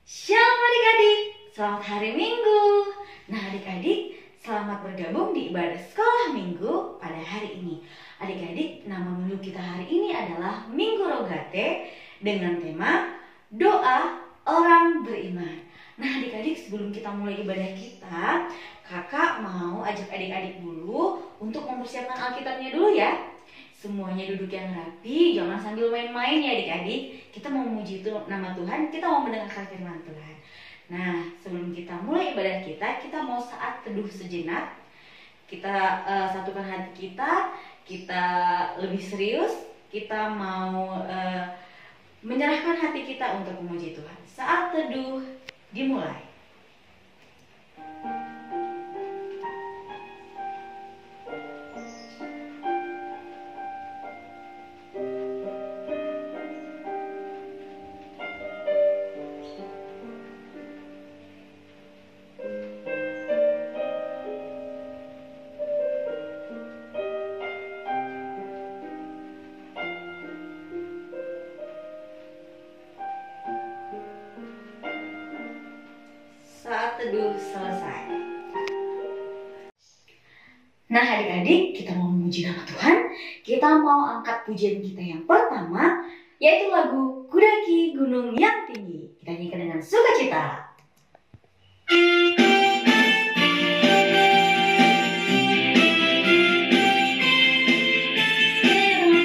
Shalom adik-adik, selamat hari Minggu. Nah adik-adik, selamat bergabung di ibadah sekolah Minggu pada hari ini. Adik-adik, nama minggu kita hari ini adalah Minggu Rogate dengan tema Doa Orang Beriman. Nah adik-adik, sebelum kita mulai ibadah kita, kakak mau ajak adik-adik dulu untuk mempersiapkan Alkitabnya dulu ya. Semuanya duduk yang rapi, jangan sambil main-main ya adik-adik. Kita mau memuji nama Tuhan, kita mau mendengarkan firman Tuhan. Nah, sebelum kita mulai ibadah kita mau saat teduh sejenak. Kita satukan hati kita lebih serius, kita mau menyerahkan hati kita untuk memuji Tuhan. Saat teduh dimulai. Saat teduh selesai. Nah adik-adik, kita mau memuji nama Tuhan. Kita mau angkat pujian kita yang pertama, yaitu lagu Kudaki Gunung yang Tinggi. Kita nyanyikan dengan sukacita.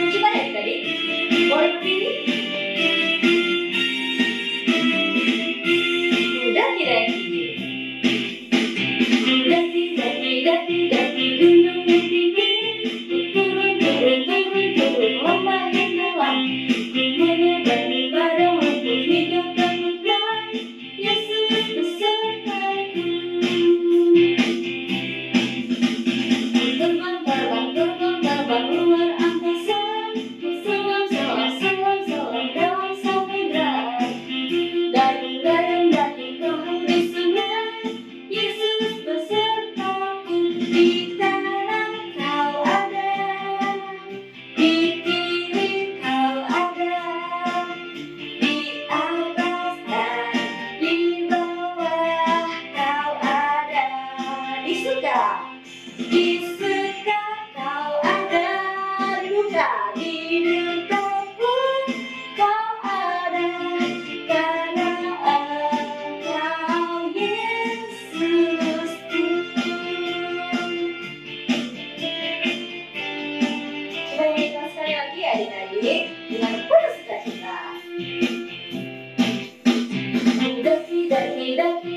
Coba ya adik-adik, boleh berdiri? Daki gunung yang tinggi, turun lomba yang dalam, ku menyeberangi padang rumput hijau terbuka, Yesus besertaku. Terbang luar angkasa, selam dalam samudra, dayung daki perahu di sungai, Yesus besertaku. Di kanan kau ada, di kiri kau ada, di atas dan di bawah kau ada. Di suka kau ada, di duka pun kau ada, karena Engkau Yesusku. Coba nyanyikan sekali lagi ya adik-adik dengan penuh sukacita.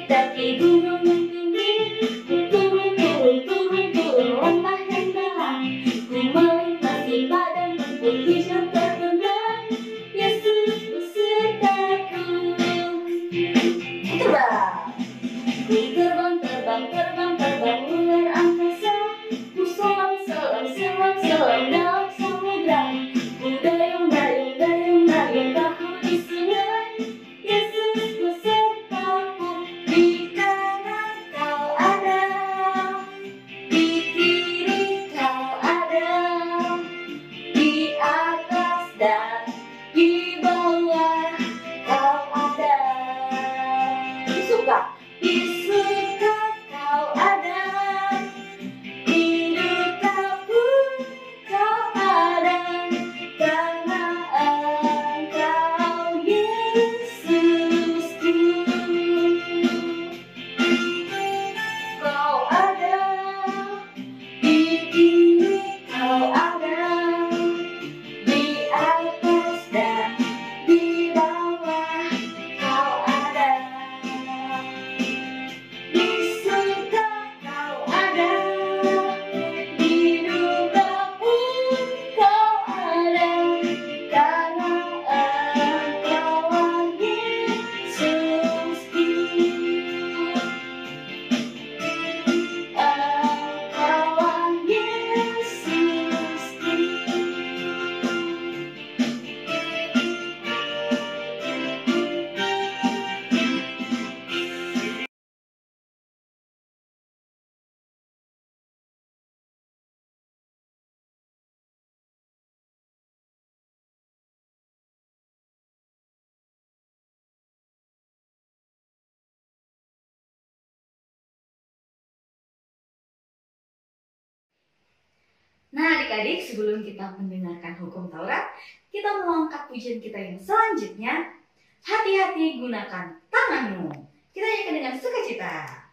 Daki gunung yang tinggi, turun lembah yang dalam, ku melintasi padang rumput hijau terbentang, Yesus besertaku. Terbang luar angkasa, ku selam dalam samudra, ku dayung perahu di sungai, Yesus besertaku. Di kanan Nah adik-adik, sebelum kita mendengarkan hukum Taurat, kita mau angkat pujian kita yang selanjutnya. Hati-hati gunakan tanganmu. Kita nyanyikan dengan sukacita.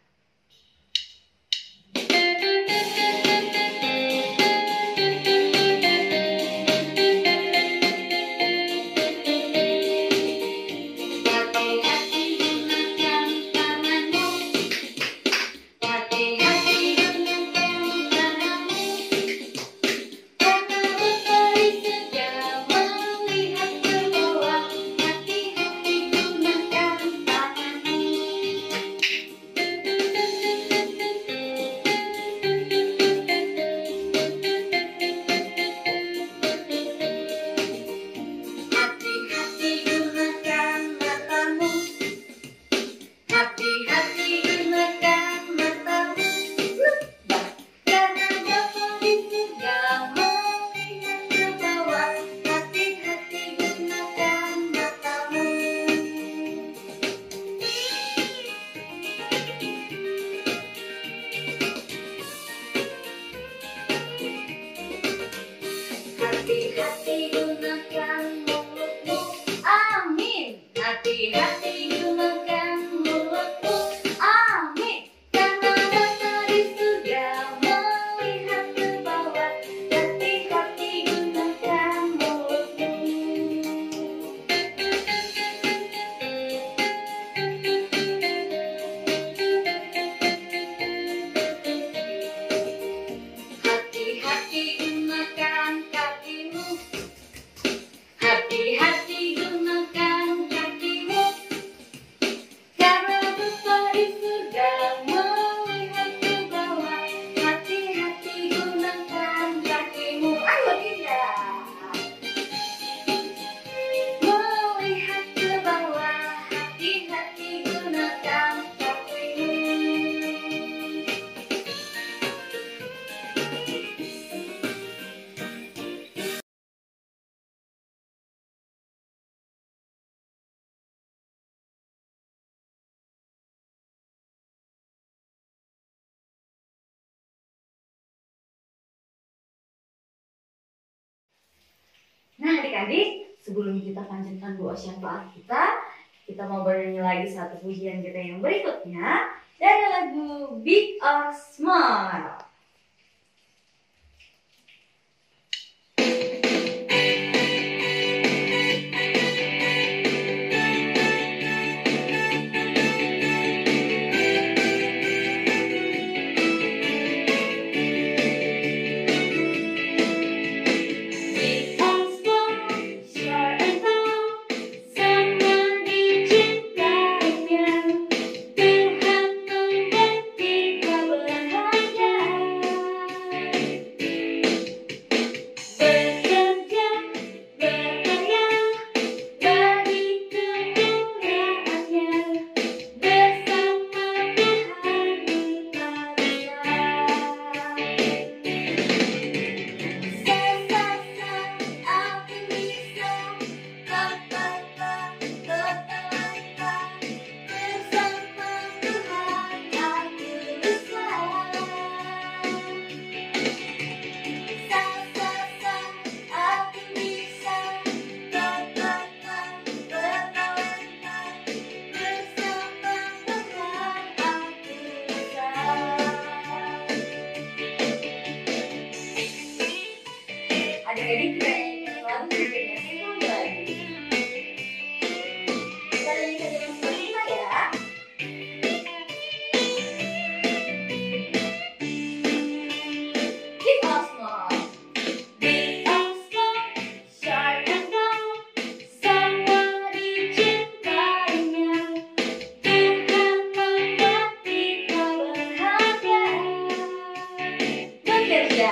Hati-hati gunakan mulutmu, amin. Hati-hati gunakan mulutmu, amin. Karena Bapa di surga melihat ke bawah. Hati-hati gunakan mulutmu. Hati-hati gunakan kakimu. Hati-hati gunakan kakimu, karena Bapa di surga melihat ke bawah. Hati-hati gunakan kakimu. Ayo tidak. Melihat ke bawah. Hati-hati gunakan kakimu. Nah adik-adik, sebelum kita panjatkan doa syafaat kita mau bernyanyi lagi satu pujian kita yang berikutnya dari lagu Big or Small. Adik-adik kita nyanyikan lagu dengan single lagi. Kita nyanyikan dengan sukacita ya. Big or small, big or small, short and tall, semua dicintainya. Tuhan membuat kita berharga. Bekerja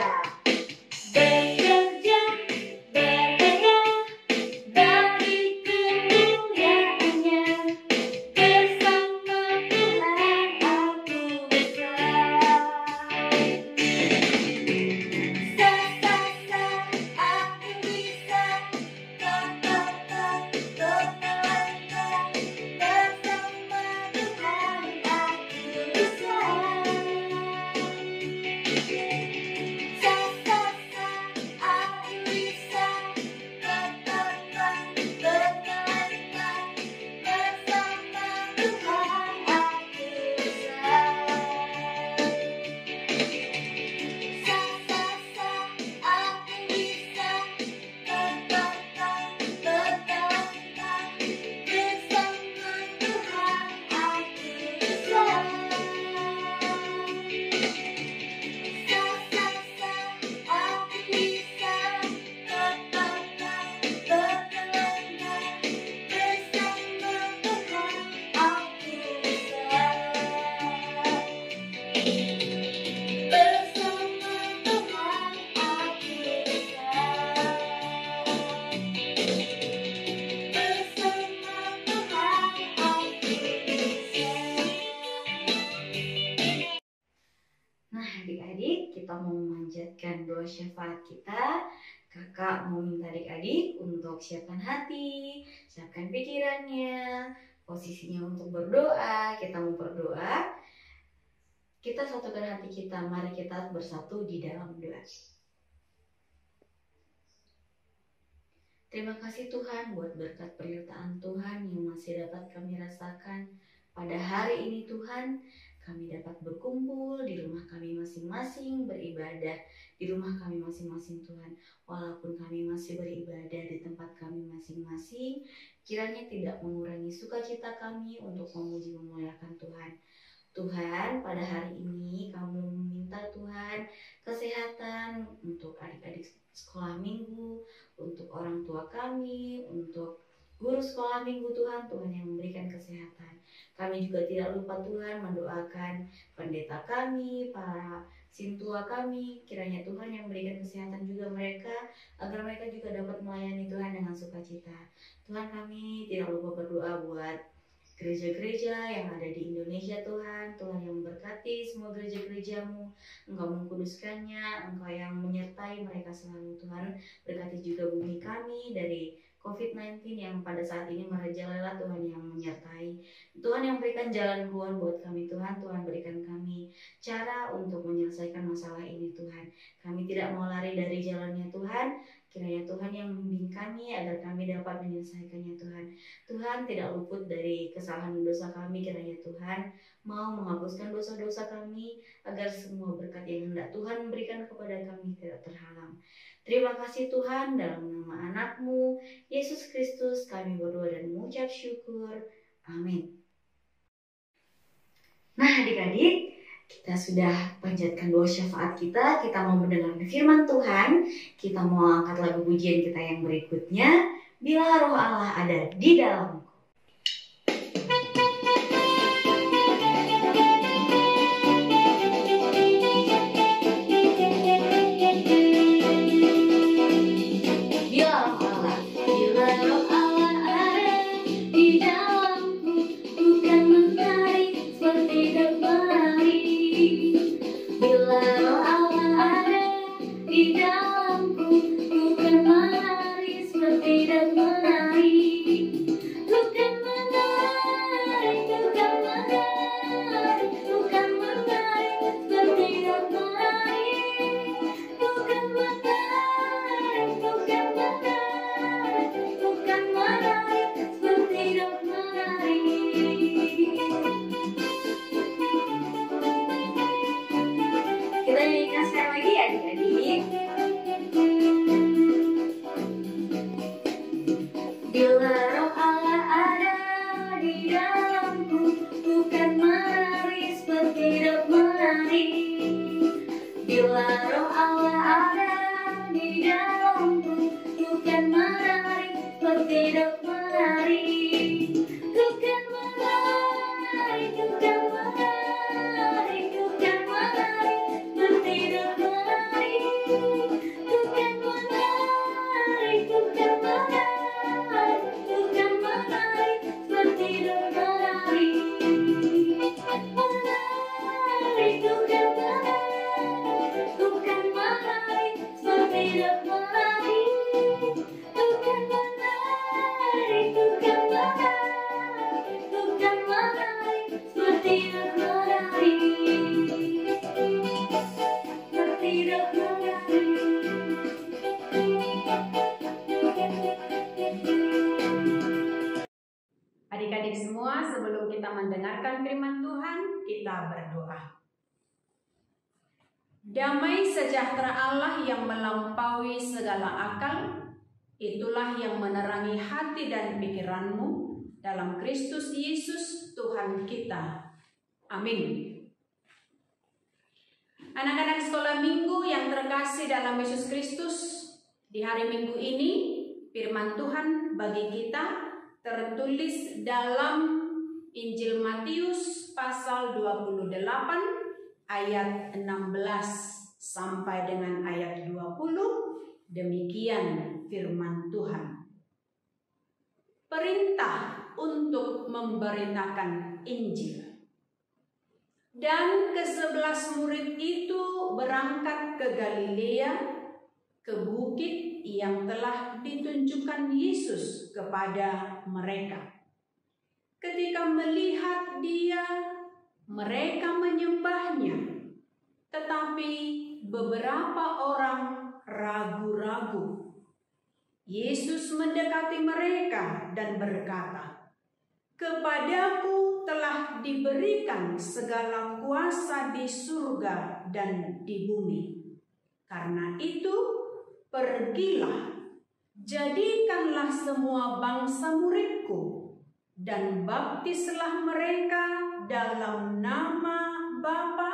Kakak mau memanjatkan doa syafaat kita. Kakak mau minta adik-adik untuk siapkan hati, siapkan pikirannya, posisinya untuk berdoa. Kita mau berdoa. Kita satukan hati kita, mari kita bersatu di dalam doa. Terima kasih Tuhan buat berkat penyertaan Tuhan yang masih dapat kami rasakan pada hari ini Tuhan. Kami dapat berkumpul di rumah kami masing-masing, beribadah di rumah kami masing-masing Tuhan. Walaupun kami masih beribadah di tempat kami masing-masing, kiranya tidak mengurangi sukacita kami untuk memuji memuliakan Tuhan. Tuhan, pada hari ini kami meminta Tuhan kesehatan untuk adik-adik sekolah minggu, untuk orang tua kami, untuk guru sekolah minggu Tuhan, Tuhan yang memberikan kesehatan. Kami juga tidak lupa Tuhan mendoakan pendeta kami, para sintua kami, kiranya Tuhan yang memberikan kesehatan juga mereka, agar mereka juga dapat melayani Tuhan dengan sukacita. Tuhan, kami tidak lupa berdoa buat gereja-gereja yang ada di Indonesia Tuhan. Tuhan yang memberkati semua gereja-gerejamu, Engkau mengkuduskannya, Engkau yang menyertai mereka selalu Tuhan. Berkati juga bumi kami dari COVID-19 yang pada saat ini merajalela, Tuhan yang menyertai. Tuhan yang berikan jalan keluar buat kami Tuhan. Tuhan berikan kami cara untuk menyelesaikan masalah ini Tuhan. Kami tidak mau lari dari jalannya Tuhan. Kiranya Tuhan yang membimbing kami agar kami dapat menyelesaikannya Tuhan. Tuhan tidak luput dari kesalahan dosa kami, kiranya Tuhan mau menghapuskan dosa-dosa kami agar semua berkat yang hendak Tuhan berikan kepada kami tidak terhalang. Terima kasih Tuhan, dalam nama anak-Mu Yesus Kristus kami berdoa dan mengucap syukur. Amin. Nah adik-adik, kita sudah panjatkan doa syafaat kita mau mendengarkan firman Tuhan, kita mau angkat lagu pujian kita yang berikutnya, Bila Roh Allah ada di dalamku. Adik-adik semua, sebelum kita mendengarkan firman Tuhan, kita berdoa. Damai sejahtera Allah yang melampaui segala akal, itulah yang menerangi hati dan pikiranmu dalam Kristus Yesus Tuhan kita. Amin. Anak-anak sekolah minggu yang terkasih dalam Yesus Kristus, di hari Minggu ini firman Tuhan bagi kita tertulis dalam Injil Matius pasal 28 ayat 16 sampai dengan ayat 20. Demikian firman Tuhan. Perintah untuk memberitakan Injil. Dan ke-11 murid itu berangkat ke Galilea, ke bukit yang telah ditunjukkan Yesus kepada mereka. Ketika melihat Dia, mereka menyembahnya, tetapi beberapa orang ragu-ragu. Yesus mendekati mereka dan berkata, "Kepadaku telah diberikan segala kuasa di surga dan di bumi. Karena itu, pergilah, jadikanlah semua bangsa muridku, dan baptislah mereka dalam nama Bapa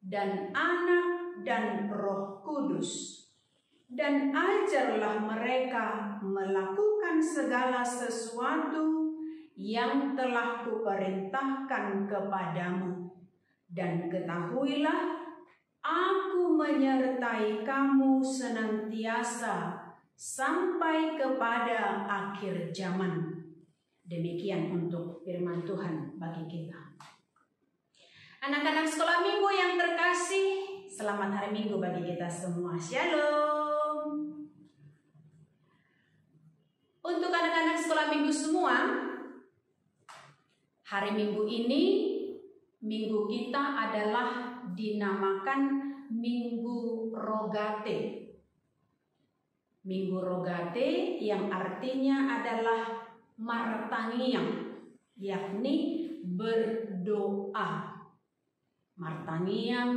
dan Anak dan Roh Kudus. Dan ajarlah mereka melakukan segala sesuatu yang telah kuperintahkan kepadamu. Dan ketahuilah, aku menyertai kamu senantiasa sampai kepada akhir zaman." Demikian untuk firman Tuhan bagi kita. Anak-anak sekolah minggu yang terkasih, selamat hari Minggu bagi kita semua. Shalom. Untuk anak-anak sekolah minggu semua, hari Minggu ini, minggu kita adalah dinamakan Minggu Rogate. Minggu Rogate yang artinya adalah martangiang, yakni berdoa. Martangiang,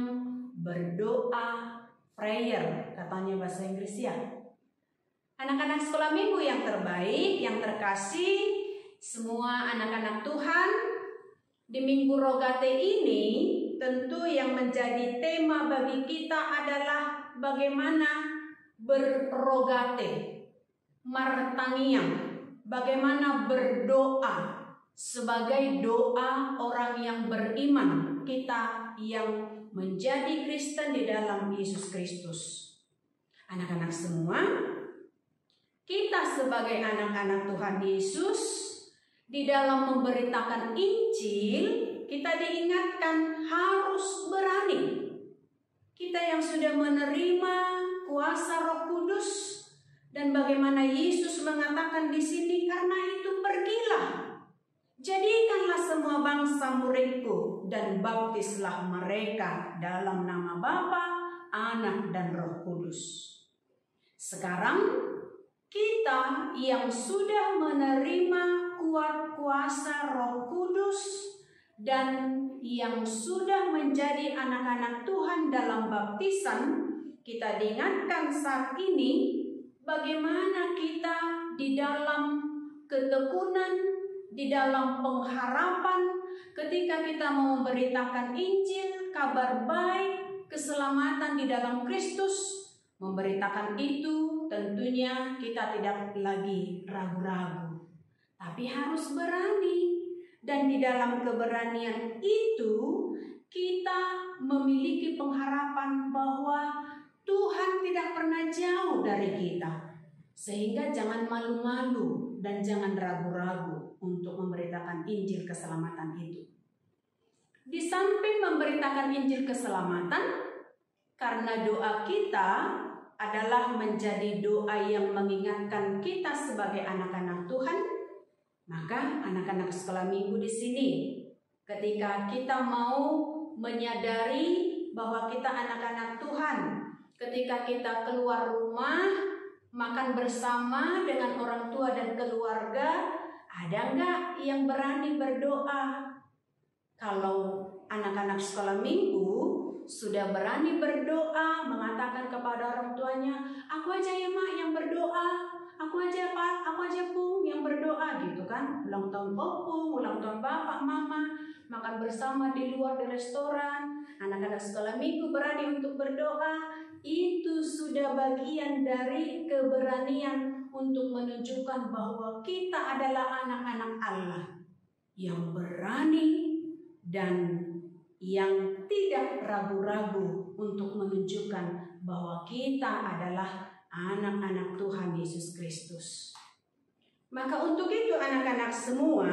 berdoa, prayer, katanya bahasa Inggris ya. Anak-anak sekolah minggu yang terbaik, yang terkasih, semua anak-anak Tuhan, di Minggu Rogate ini tentu yang menjadi tema bagi kita adalah bagaimana berrogate, martangiang, bagaimana berdoa sebagai doa orang yang beriman, kita yang menjadi Kristen di dalam Yesus Kristus. Anak-anak semua, kita sebagai anak-anak Tuhan Yesus, di dalam memberitakan Injil, kita diingatkan harus berani. Kita yang sudah menerima kuasa Roh Kudus, dan bagaimana Yesus mengatakan di sini, karena itu pergilah, jadikanlah semua bangsa muridku, dan baptislah mereka dalam nama Bapa, Anak, dan Roh Kudus. Sekarang kita yang sudah menerima kuasa Roh Kudus dan yang sudah menjadi anak-anak Tuhan dalam baptisan, kita diingatkan saat ini bagaimana kita di dalam ketekunan, di dalam pengharapan, ketika kita mau memberitakan Injil, kabar baik, keselamatan di dalam Kristus. Memberitakan itu tentunya kita tidak lagi ragu-ragu, tapi harus berani. Dan di dalam keberanian itu kita memiliki pengharapan bahwa Tuhan tidak pernah jauh dari kita. Sehingga jangan malu-malu dan jangan ragu-ragu untuk memberitakan Injil keselamatan itu. Di samping memberitakan Injil keselamatan, karena doa kita adalah menjadi doa yang mengingatkan kita sebagai anak-anak Tuhan, maka anak-anak sekolah minggu di sini, ketika kita mau menyadari bahwa kita anak-anak Tuhan, ketika kita keluar rumah, makan bersama dengan orang tua dan keluarga, ada enggak yang berani berdoa? Kalau anak-anak sekolah minggu sudah berani berdoa, mengatakan kepada orang tuanya, aku aja ya mak yang berdoa, aku aja pak, aku aja pung yang berdoa, gitu kan. Ulang tahun opung, ulang tahun bapak, mama, makan bersama di luar di restoran, anak-anak sekolah minggu berani untuk berdoa. Itu sudah bagian dari keberanian untuk menunjukkan bahwa kita adalah anak-anak Allah yang berani dan yang tidak ragu-ragu untuk menunjukkan bahwa kita adalah anak-anak Tuhan Yesus Kristus. Maka untuk itu anak-anak semua,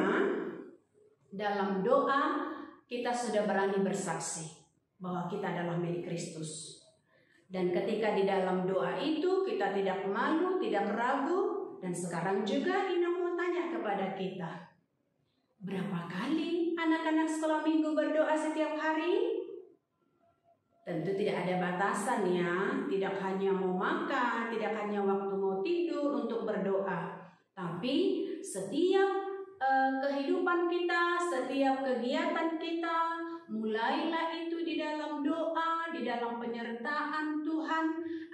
dalam doa kita sudah berani bersaksi bahwa kita adalah milik Kristus. Dan ketika di dalam doa itu kita tidak malu, tidak ragu. Dan sekarang juga Ina mau tanya kepada kita, berapa kali anak-anak sekolah minggu berdoa setiap hari? Tentu tidak ada batasan ya, tidak hanya mau makan, tidak hanya waktu mau tidur untuk berdoa. Tapi setiap kehidupan kita, setiap kegiatan kita, mulailah itu di dalam doa, di dalam penyertaan Tuhan,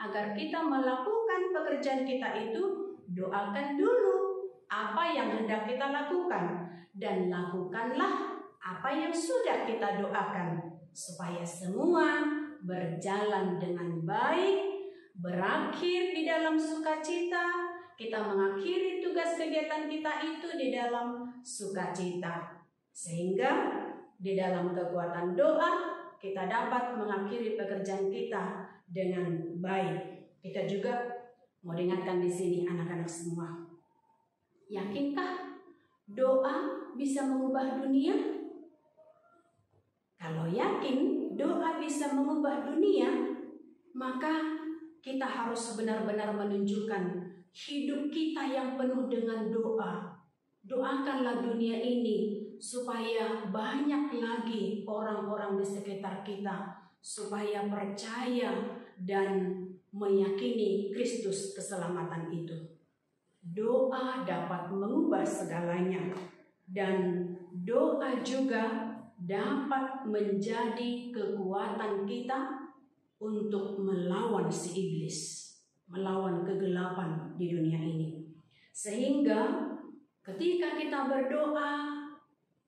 agar kita melakukan pekerjaan kita itu, doakan dulu apa yang hendak kita lakukan, dan lakukanlah apa yang sudah kita doakan, supaya semua berjalan dengan baik, berakhir di dalam sukacita. Kita mengakhiri tugas kegiatan kita itu di dalam sukacita, sehingga di dalam kekuatan doa kita dapat mengakhiri pekerjaan kita dengan baik. Kita juga mau ingatkan di sini anak-anak semua, yakinkah doa bisa mengubah dunia? Kalau yakin doa bisa mengubah dunia, maka kita harus benar-benar menunjukkan hidup kita yang penuh dengan doa. Doakanlah dunia ini supaya banyak lagi orang-orang di sekitar kita, supaya percaya dan meyakini Kristus keselamatan itu. Doa dapat mengubah segalanya, dan doa juga dapat menjadi kekuatan kita untuk melawan si iblis, melawan kegelapan di dunia ini. Sehingga ketika kita berdoa,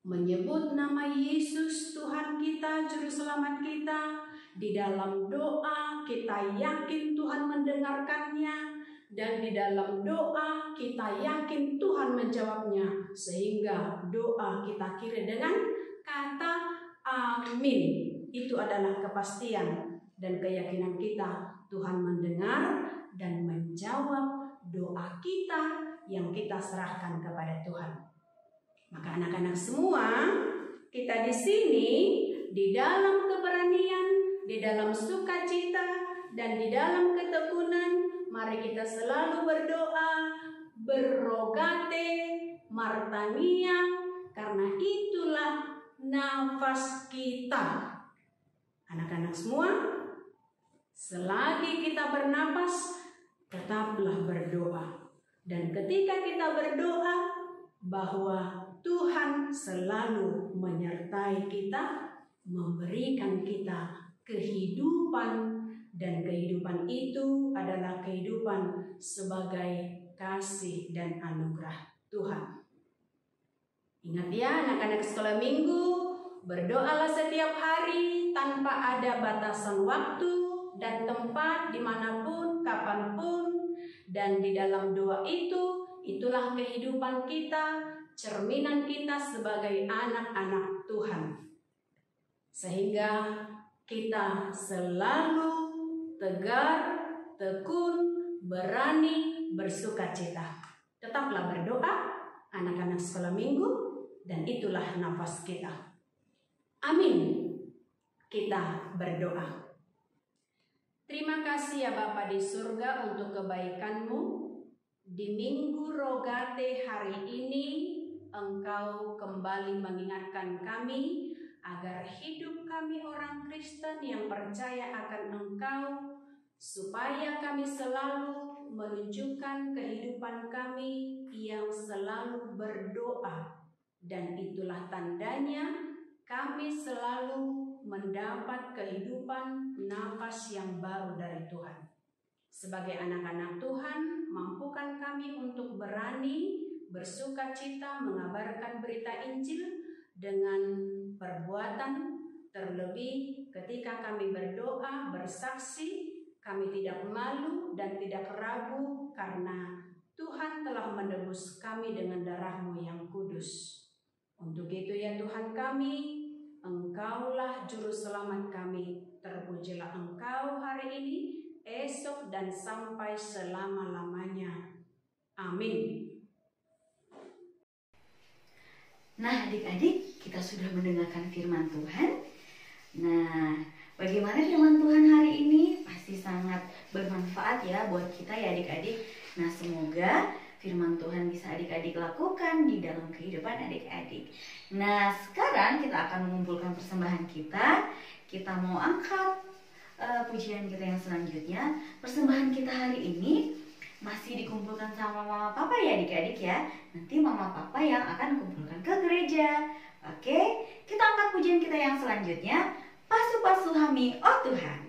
menyebut nama Yesus Tuhan kita, Juru Selamat kita, di dalam doa kita yakin Tuhan mendengarkannya, dan di dalam doa kita yakin Tuhan menjawabnya, sehingga doa kita akhiri dengan kata amin. Itu adalah kepastian dan keyakinan kita Tuhan mendengar dan menjawab doa kita yang kita serahkan kepada Tuhan. Maka anak-anak semua, kita di sini di dalam keberanian, di dalam sukacita, dan di dalam ketekunan, mari kita selalu berdoa, berrogate, martaniang, karena itulah nafas kita. Anak-anak semua, selagi kita bernapas, tetaplah berdoa. Dan ketika kita berdoa, bahwa Tuhan selalu menyertai kita, memberikan kita kehidupan, dan kehidupan itu adalah kehidupan sebagai kasih dan anugerah Tuhan. Ingat ya anak-anak sekolah minggu, berdoalah setiap hari tanpa ada batasan waktu dan tempat, dimanapun, kapanpun. Dan di dalam doa itu, itulah kehidupan kita, cerminan kita sebagai anak-anak Tuhan. Sehingga kita selalu tegar, tekun, berani, bersukacita. Tetaplah berdoa, anak-anak sekolah minggu, dan itulah nafas kita. Amin. Kita berdoa. Terima kasih ya Bapa di surga untuk kebaikan-Mu. Di Minggu Rogate hari ini, Engkau kembali mengingatkan kami agar hidup kami orang Kristen yang percaya akan Engkau, supaya kami selalu menunjukkan kehidupan kami yang selalu berdoa. Dan itulah tandanya kami selalu mendapat kehidupan nafas yang baru dari Tuhan. Sebagai anak-anak Tuhan, mampukan kami untuk berani, bersukacita, mengabarkan berita Injil dengan perbuatan, terlebih ketika kami berdoa, bersaksi, kami tidak malu dan tidak ragu, karena Tuhan telah menebus kami dengan darah-Mu yang kudus. Untuk itu ya Tuhan kami, Engkaulah Juru Selamat kami. Terpujilah Engkau hari ini, esok, dan sampai selama-lamanya. Amin. Nah, adik-adik, kita sudah mendengarkan firman Tuhan. Nah, bagaimana firman Tuhan hari ini? Pasti sangat bermanfaat ya buat kita ya adik-adik. Nah, semoga firman Tuhan bisa adik-adik lakukan di dalam kehidupan adik-adik. Nah, sekarang kita akan mengumpulkan persembahan kita. Kita mau angkat pujian kita yang selanjutnya. Persembahan kita hari ini masih dikumpulkan sama mama papa ya adik-adik ya. Nanti mama papa yang akan kumpulkan ke gereja. Oke, kita angkat pujian kita yang selanjutnya. Pasu-pasu Hami, oh Tuhan.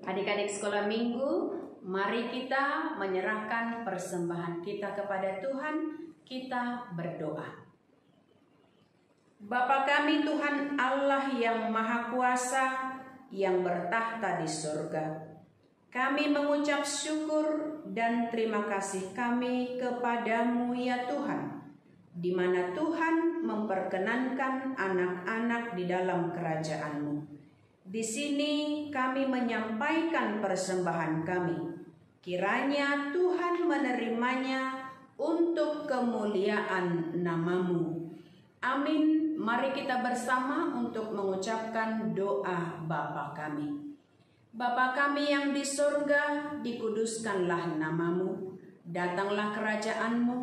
Adik-adik sekolah minggu, mari kita menyerahkan persembahan kita kepada Tuhan. Kita berdoa. Bapa kami Tuhan Allah yang Maha Kuasa, yang bertahta di surga, kami mengucap syukur dan terima kasih kami kepadamu ya Tuhan, di mana Tuhan memperkenankan anak-anak di dalam kerajaan-Mu. Di sini kami menyampaikan persembahan kami. Kiranya Tuhan menerimanya untuk kemuliaan nama-Mu. Amin. Mari kita bersama untuk mengucapkan doa Bapa kami. Bapa kami yang di surga, dikuduskanlah nama-Mu. Datanglah kerajaan-Mu,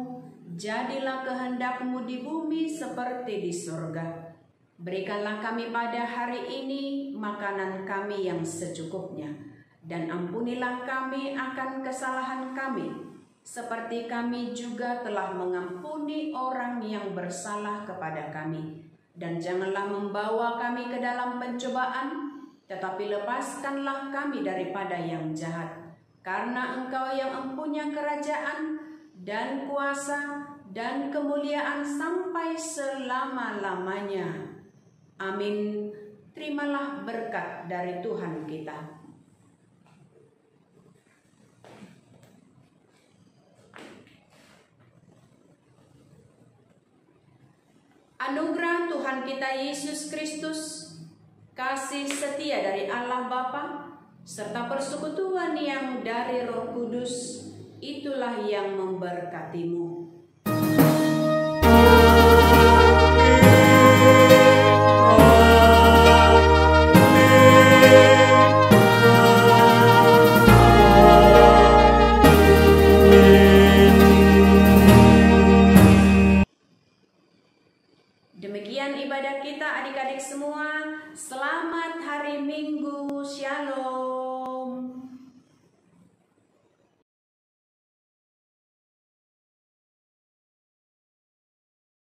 jadilah kehendak-Mu di bumi seperti di surga. Berikanlah kami pada hari ini makanan kami yang secukupnya, dan ampunilah kami akan kesalahan kami, seperti kami juga telah mengampuni orang yang bersalah kepada kami. Dan janganlah membawa kami ke dalam pencobaan, tetapi lepaskanlah kami daripada yang jahat. Karena Engkau yang mempunyai kerajaan dan kuasa dan kemuliaan sampai selama-lamanya. Amin. Terimalah berkat dari Tuhan kita. Anugerah Tuhan kita Yesus Kristus, kasih setia dari Allah Bapa, serta persekutuan yang dari Roh Kudus, itulah yang memberkatimu. Demikian ibadah kita adik-adik semua. Selamat hari Minggu. Shalom.